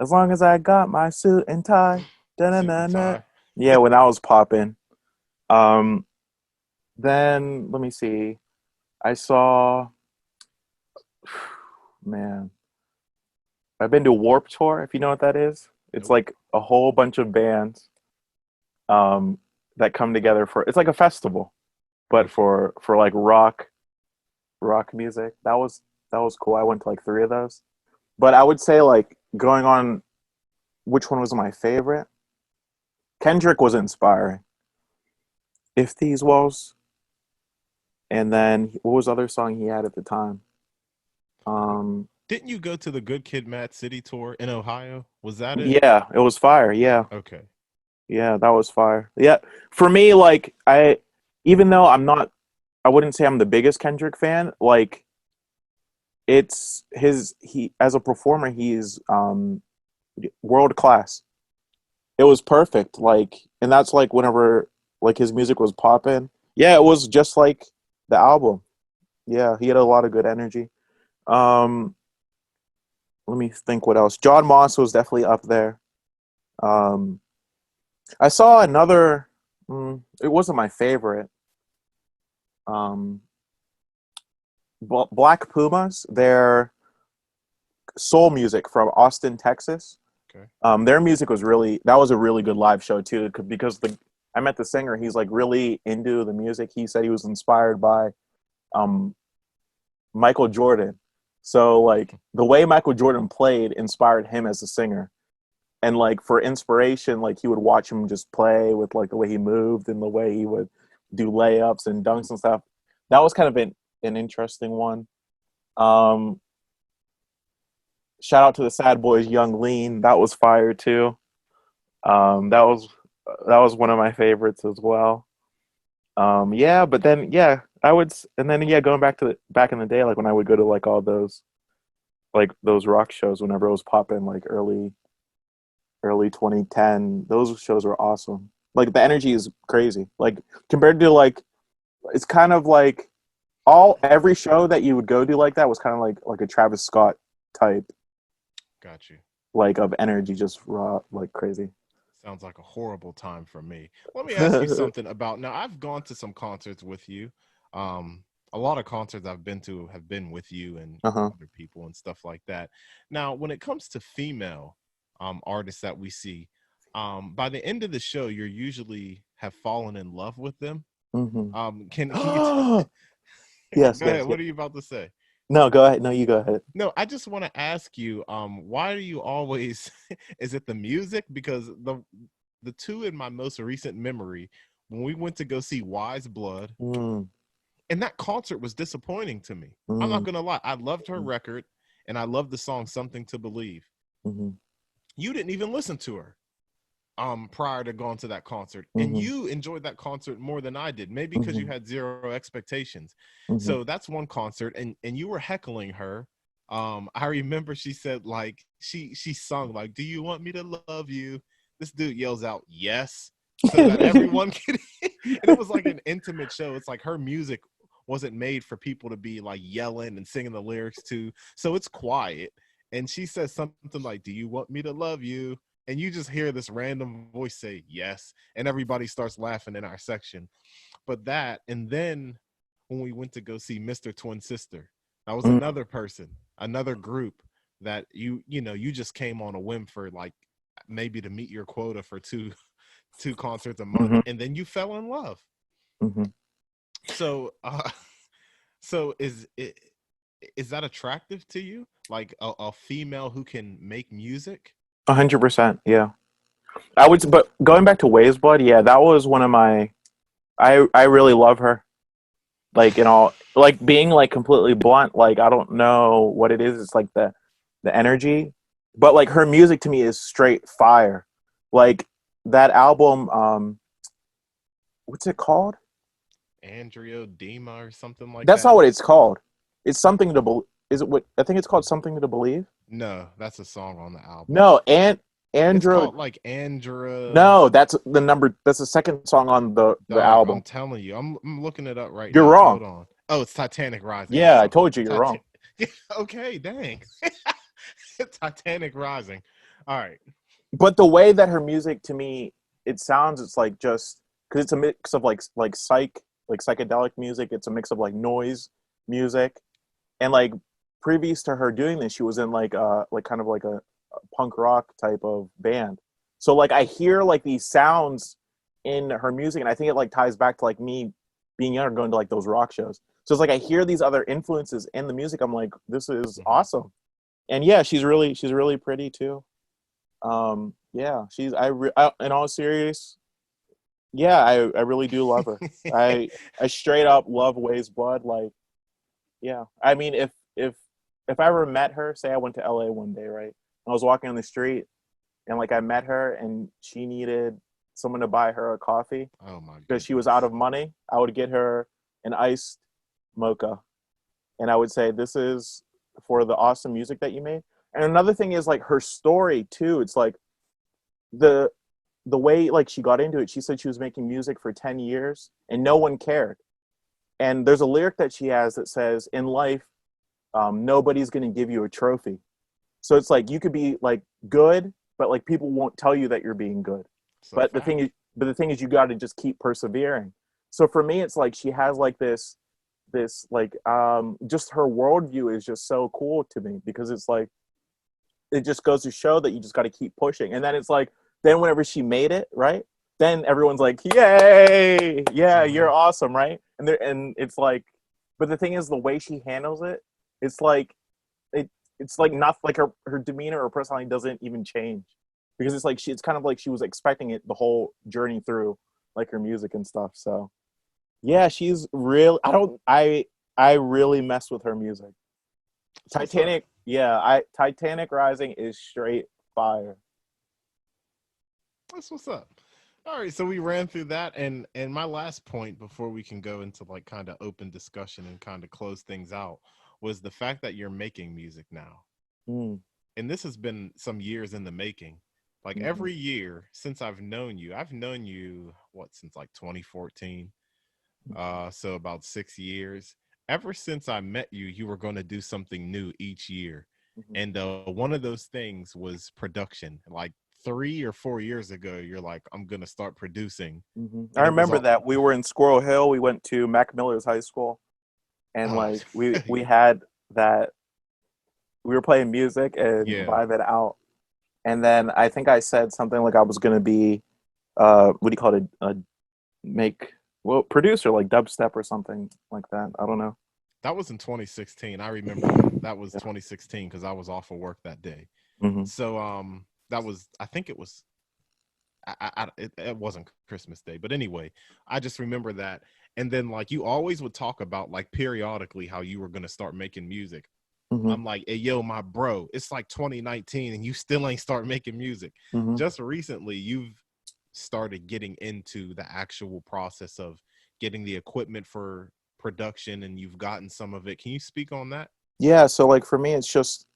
As long as I got my suit and tie. Suit and Da-na-na-na. tie. Yeah, when that was popping. Um, then let me see. I saw, man, I've been to Warp Tour, if you know what that is. It's Nope. like a whole bunch of bands um, that come together for. It's like a festival, but Okay. for like rock music. That was cool. I went to like three of those. But I would say like going on, which one was my favorite? Kendrick was inspiring. If These Walls, and then what was the other song he had at the time? Um, Didn't you go to the Good Kid, Mad City tour in Ohio? Was that it? yeah, it was fire. Yeah, Okay. yeah, that was fire. Yeah, for me, like even though I wouldn't say I'm the biggest Kendrick fan. Like it's he as a performer, he's world class. It was perfect. Like, and that's like whenever like his music was popping. Yeah, it was just like the album. Yeah, he had a lot of good energy. Um, let me think what else. John Moss was definitely up there. Um, I saw another. It wasn't my favorite. Um, Black Pumas. Their soul music from Austin, Texas. Okay. Their music was really that was a really good live show too because I met the singer. He's like really into the music. He said he was inspired by um, Michael Jordan. So like the way Michael Jordan played inspired him as a singer. And like for inspiration, like he would watch him just play with like the way he moved and the way he would do layups and dunks and stuff. That was kind of an interesting one. Um, Shout out to the Sad Boys, Young Lean. That was fire too. That was one of my favorites as well. Yeah, but then yeah, and then yeah, going back in the day, like when I would go to like all those like those rock shows whenever it was popping, like early 2010, those shows were awesome. Like the energy is crazy. Like compared to like it's kind of like all every show that you would go to like that was kind of like a Travis Scott type Got you. like of energy, just raw like crazy. Sounds like a horrible time for me. Let me ask you something about now. I've gone to some concerts with you. Um, a lot of concerts I've been to have been with you and Uh-huh. other people and stuff like that. Now, when it comes to female artists that we see, by the end of the show, you're usually have fallen in love with them. Hmm. Can you Yes, go yes, ahead? yes. What are you about to say? No, go ahead. No, you go ahead. No, I just want to ask you, why do you always is it the music? Because the two in my most recent memory, when we went to go see Wise Blood, Mm, and that concert was disappointing to me. I'm not mm, gonna lie. I loved her mm, record and I loved the song Something to Believe. mhm, You didn't even listen to her prior to going to that concert. And mhm, you enjoyed that concert more than I did, maybe because you mhm, had zero expectations. mhm. So that's one concert, and you were heckling her. I remember she said like she sung like, "Do you want me to love you?" This dude yells out, "Yes." so that everyone could. And it was like an intimate show. It's like her music wasn't made for people to be like yelling and singing the lyrics to. So it's quiet. And she says something like, "Do you want me to love you?" And you just hear this random voice say yes, and everybody starts laughing in our section. But that, and then when we went to go see Mr. Twin Sister, that was another person, another group that you just came on a whim for, like, maybe to meet your quota for two concerts a month, and then you fell in love. So so is that attractive to you, like a female who can make music? 100%. Yeah. I would, but going back to Waves Blood, yeah, that was one of my. I really love her. Like, like being like completely blunt. Like, I don't know what it is. It's like the energy, but like her music to me is straight fire. Like that album. What's it called? Andrea Dima or something like That's that. not what it's called. It's something to believe. Is it what I think it's called? Something to believe. No, that's a song on the album. No, It's Andrew. called like Andra. No, that's the number. That's the second song on the Dog, album. I'm telling you, I'm looking it up right You're now. wrong. Hold on. Oh, it's Titanic Rising. Yeah, I told you you're wrong. Okay, dang. Titanic Rising. All right. But the way that her music to me, it sounds, it's like just because it's a mix of like psychedelic music. It's a mix of like noise music, and like previous to her doing this, she was in like kind of like a punk rock type of band. So like I hear like these sounds in her music, and I think it like ties back to like me being younger, going to like those rock shows. So it's like I hear these other influences in the music. I'm like, this is awesome. And yeah, she's really pretty too. Yeah, in all serious, yeah, I really do love her. I straight up love Waves Blood. Like, yeah, I mean, if I ever met her, say I went to LA one day, right? I was walking on the street and like I met her and she needed someone to buy her a coffee. Oh my god. Because she was out of money, I would get her an iced mocha. And I would say, this is for the awesome music that you made. And another thing is like her story too. It's like the way like she got into it. She said she was making music for 10 years and no one cared. And there's a lyric that she has that says, in life, nobody's going to give you a trophy. So it's like you could be like good, but like people won't tell you that you're being good. So But the thing is you got to just keep persevering. So for me, it's like she has like this like just her worldview is just so cool to me, because it's like it just goes to show that you just got to keep pushing. And then it's like, then whenever she made it, right, then everyone's like, yay, yeah, you're awesome, right? And it's like, but the thing is, the way she handles it, it's like it's like not like her demeanor or personality doesn't even change, because it's like it's kind of like she was expecting it the whole journey through, like her music and stuff. So yeah, she's real. I really mess with her music. Titanic, yeah, Titanic Rising is straight fire. That's what's up. All right, so we ran through that, and my last point before we can go into like kind of open discussion and kind of close things out was the fact that you're making music now. And this has been some years in the making. Like every year since I've known you since like 2014. So about 6 years. Ever since I met you, you were going to do something new each year. And one of those things was production. Like 3 or 4 years ago, you're like, I'm going to start producing. I remember that we were in Squirrel Hill. We went to Mac Miller's high school, and like we had that. We were playing music and vibing out. And then I think I said something like I was going to be, what do you call it? Producer, like dubstep or something like that. I don't know. That was in 2016. I remember that was 2016 because I was off of work that day. So that was, I think it was, it wasn't Christmas Day, but anyway, I just remember that. And then like you always would talk about like periodically how you were going to start making music. I'm like, hey, yo, my bro, it's like 2019 and you still ain't start making music. Just recently, you've started getting into the actual process of getting the equipment for production, and you've gotten some of it. Can you speak on that? Yeah, so like for me, it's just,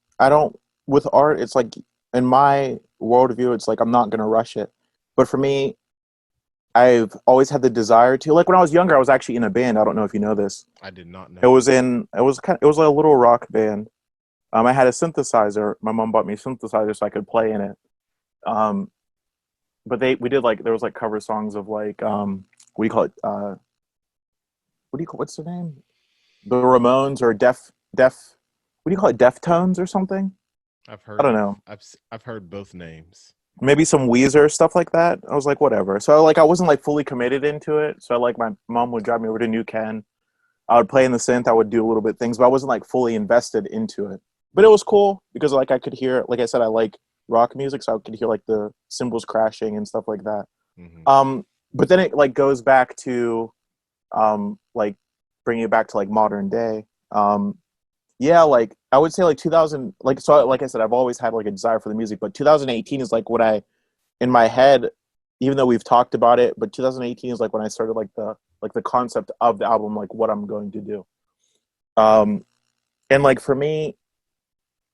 with art, it's like in my worldview, it's like I'm not going to rush it. But for me, I've always had the desire to. Like when I was younger, I was actually in a band. I don't know if you know this. I did not know. It was like a little rock band. I had a synthesizer. My mom bought me a synthesizer so I could play in it. But we did like there was like cover songs of like what do you call it? What's their name? The Ramones or what do you call it? Deftones or something? I've I heard don't of know. I've heard both names. Maybe some Weezer stuff like that. I was like, whatever. So like I wasn't like fully committed into it. So like my mom would drive me over to New Ken. I would play in the synth. I would do a little bit things, but I wasn't like fully invested into it. But it was cool because like I could hear, like I said, I like rock music, so I could hear like the cymbals crashing and stuff like that. Mm-hmm. But then it like goes back to like bringing it back to like modern day. Yeah, like I would say like 2000, like so like I said, I've always had like a desire for the music, but 2018 is like what I in my head, even though we've talked about it, but 2018 is like when I started like the concept of the album, like what I'm going to do. And like for me,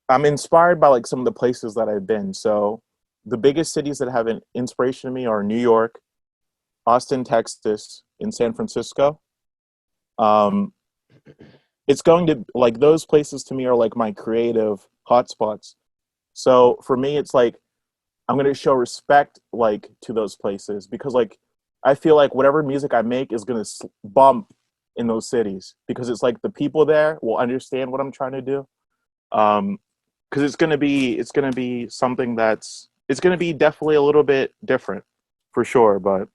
I'm inspired by like some of the places that I've been. So the biggest cities that have an inspiration to me are New York, Austin, Texas, and San Francisco. Um, it's going to like those places to me are like my creative hotspots. So for me, it's like I'm going to show respect like to those places because like I feel like whatever music I make is going to bump in those cities because it's like the people there will understand what I'm trying to do. Because it's gonna be something it's gonna be definitely a little bit different for sure. But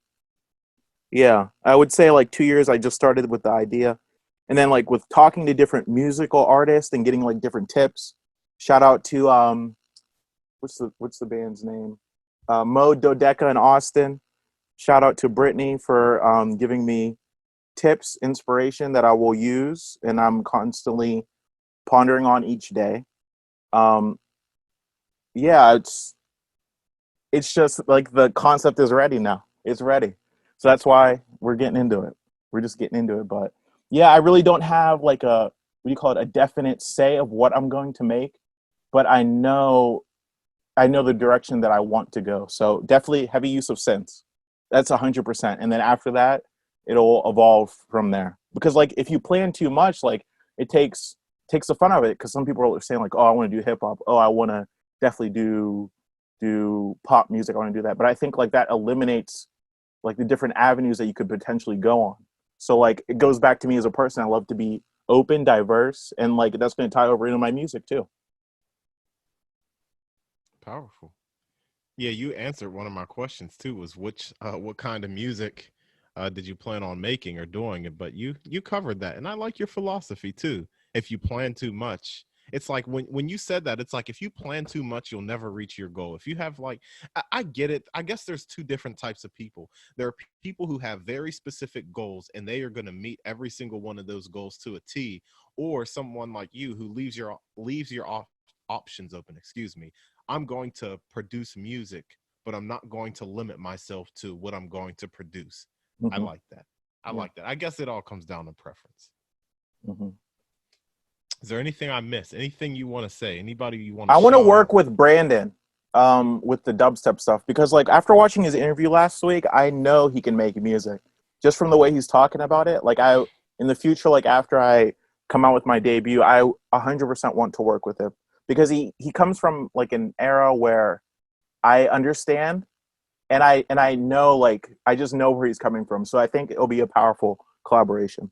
yeah, I would say like 2 years I just started with the idea, and then like with talking to different musical artists and getting like different tips. Shout out to what's the band's name? Mo Dodeca in Austin. Shout out to Brittany for giving me tips, inspiration that I will use, and I'm constantly pondering on each day. Um, yeah, it's just like the concept is ready now. It's ready. So that's why we're getting into it. We're just getting into it. But yeah, I really don't have like what do you call it, a definite say of what I'm going to make, but I know the direction that I want to go. So definitely heavy use of synths. That's 100%. And then after that, it'll evolve from there. Because like if you plan too much, like it takes the fun of it. Because some people are saying like, oh, I want to do hip hop. Oh, I want to definitely do pop music. I want to do that. But I think like that eliminates like the different avenues that you could potentially go on. So like it goes back to me as a person. I love to be open, diverse, and like that's going to tie over into my music too. Powerful. Yeah, you answered one of my questions too. Was what kind of music did you plan on making or doing it? But you covered that, and I like your philosophy too. If you plan too much, it's like when you said that, it's like if you plan too much, you'll never reach your goal. If you have like, I get it. I guess there's two different types of people. There are people who have very specific goals, and they are going to meet every single one of those goals to a T. Or someone like you who leaves your options open. Excuse me. I'm going to produce music, but I'm not going to limit myself to what I'm going to produce. I Mm-hmm. like that. I Yeah. like that. I guess it all comes down to preference. Mm-hmm. Is there anything I missed? Anything you want to say? Anybody you want to I want to shout work out? with Brandon with the dubstep stuff because like after watching his interview last week, I know he can make music just from the way he's talking about it. Like I in the future, like after I come out with my debut, I 100% want to work with him because he comes from like an era where I understand and I know like I just know where he's coming from. So I think it'll be a powerful collaboration.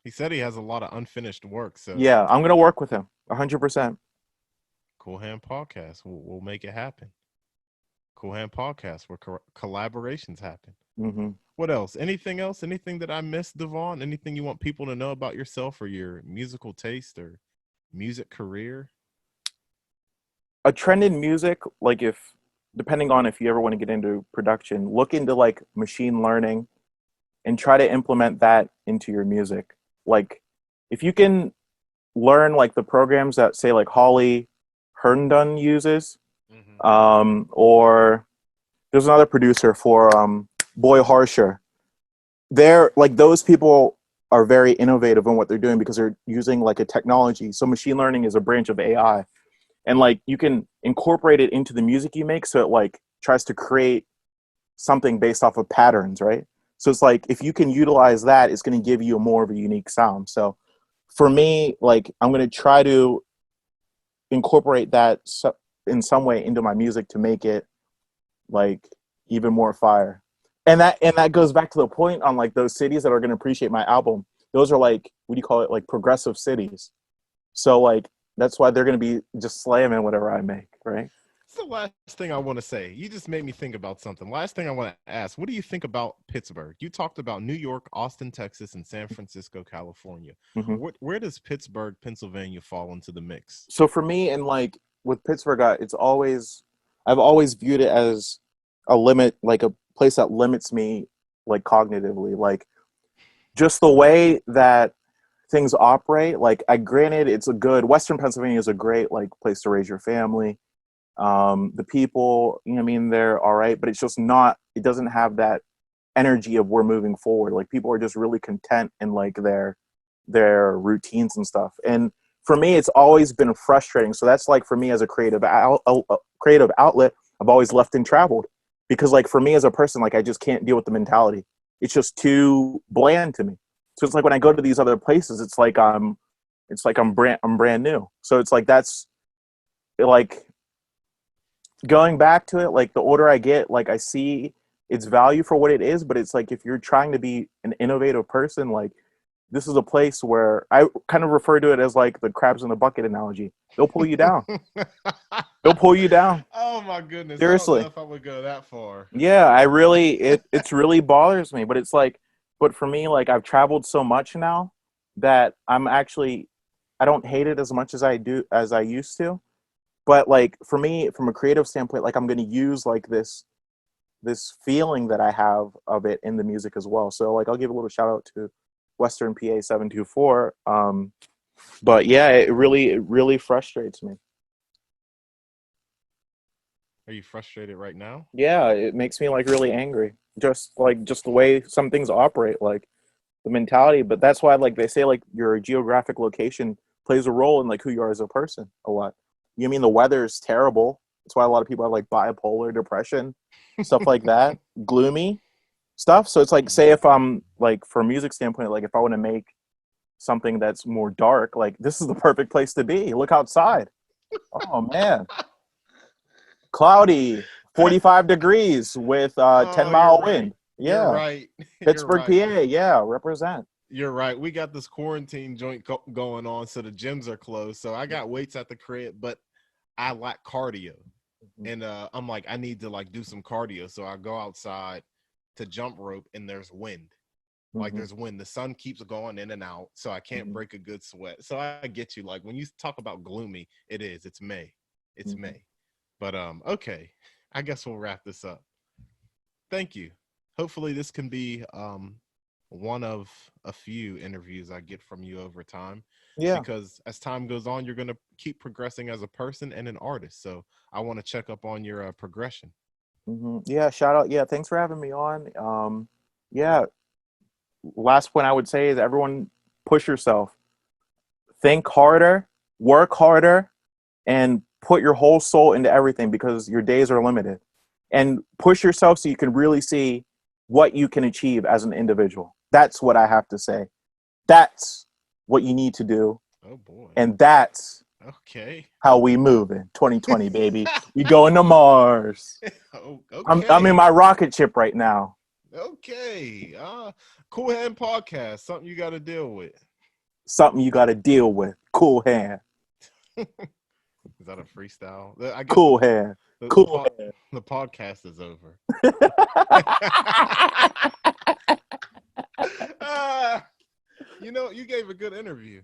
He said he has a lot of unfinished work, so Yeah, I'm gonna work with him 100%. Cool Hand Podcast. We'll make it happen. Cool Hand Podcast where collaborations happen. Mm-hmm. What else? Anything else? Anything that I missed, Devon? Anything you want people to know about yourself or your musical taste or music career? A trend in music, like if depending on if you ever want to get into production, look into like machine learning and try to implement that into your music. Like if you can learn like the programs that say like Holly Herndon uses, Mm-hmm. or there's another producer for Boy Harsher. They're like those people are very innovative in what they're doing because they're using like a technology. So machine learning is a branch of AI, and like you can incorporate it into the music you make, so it like tries to create something based off of patterns, right? So it's like if you can utilize that, it's going to give you more of a unique sound. So for me, like I'm going to try to incorporate that in some way into my music to make it like even more fire. And that goes back to the point on like those cities that are going to appreciate my album. Those are like, what do you call it? Like progressive cities. So like that's why they're going to be just slamming whatever I make, right? That's the last thing I want to say. You just made me think about something. Last thing I want to ask, what do you think about Pittsburgh? You talked about New York, Austin, Texas, and San Francisco, California. Mm-hmm. Where does Pittsburgh, Pennsylvania fall into the mix? So for me, and like with Pittsburgh, I've always viewed it as a limit, like a place that limits me, like cognitively, like just the way that things operate. Like I granted, it's a good Western Pennsylvania is a great like place to raise your family. The people, you know, what I mean, they're all right, but it's just not. It doesn't have that energy of we're moving forward. Like people are just really content in like their routines and stuff. And for me, it's always been frustrating. So that's like for me as a creative outlet, I've always left and traveled because like for me as a person, like I just can't deal with the mentality. It's just too bland to me. So it's like when I go to these other places, it's like I'm brand new. So it's like that's like going back to it. Like the older I get, like I see its value for what it is. But it's like if you're trying to be an innovative person, like this is a place where I kind of refer to it as like the crabs in the bucket analogy. They'll pull you down. They'll pull you down. Oh my goodness. Seriously. I don't know if I would go that far. Yeah, it's really bothers me, but it's like, but for me, like I've traveled so much now that I don't hate it as much as I used to. But like for me, from a creative standpoint, like I'm going to use like this feeling that I have of it in the music as well. So like I'll give a little shout out to Western PA 724. But yeah, it really frustrates me. Are you frustrated right now? Yeah, it makes me like really angry. Just the way some things operate, like the mentality. But that's why like they say like your geographic location plays a role in like who you are as a person a lot. You mean the weather is terrible. That's why a lot of people have like bipolar depression, stuff like that, gloomy stuff. So it's like, say if I'm like, from a music standpoint, like if I want to make something that's more dark, like this is the perfect place to be. Look outside. Oh man, cloudy, 45 degrees with 10-mile wind. You're Yeah, right. Pittsburgh, You're right. PA. Yeah, represent. You're right. We got this quarantine joint going on, so the gyms are closed. So I got weights at the crib, but I lack cardio. And I'm like, I need to like do some cardio. So I go outside to jump rope and there's wind. Like there's wind. The sun keeps going in and out. So I can't break a good sweat. So I get you. Like when you talk about gloomy, it is. It's May. It's May. But okay. I guess we'll wrap this up. Thank you. Hopefully this can be one of a few interviews I get from you over time. Yeah. Because as time goes on, you're going to keep progressing as a person and an artist. So I want to check up on your progression. Yeah, shout out. Yeah, thanks for having me on. Yeah, last point I would say is everyone push yourself. Think harder, work harder, and put your whole soul into everything because your days are limited. And push yourself so you can really see what you can achieve as an individual. That's what I have to say. That's what you need to do. Oh boy. And that's okay how we move in 2020, baby. We going to Mars. Oh, okay. I'm in my rocket ship right now. Okay. Cool Hand Podcast. Something you got to deal with. Something you got to deal with. Cool Hand. Is that a freestyle? I guess cool Hand. Cool Hand. The podcast is over. You know, you gave a good interview.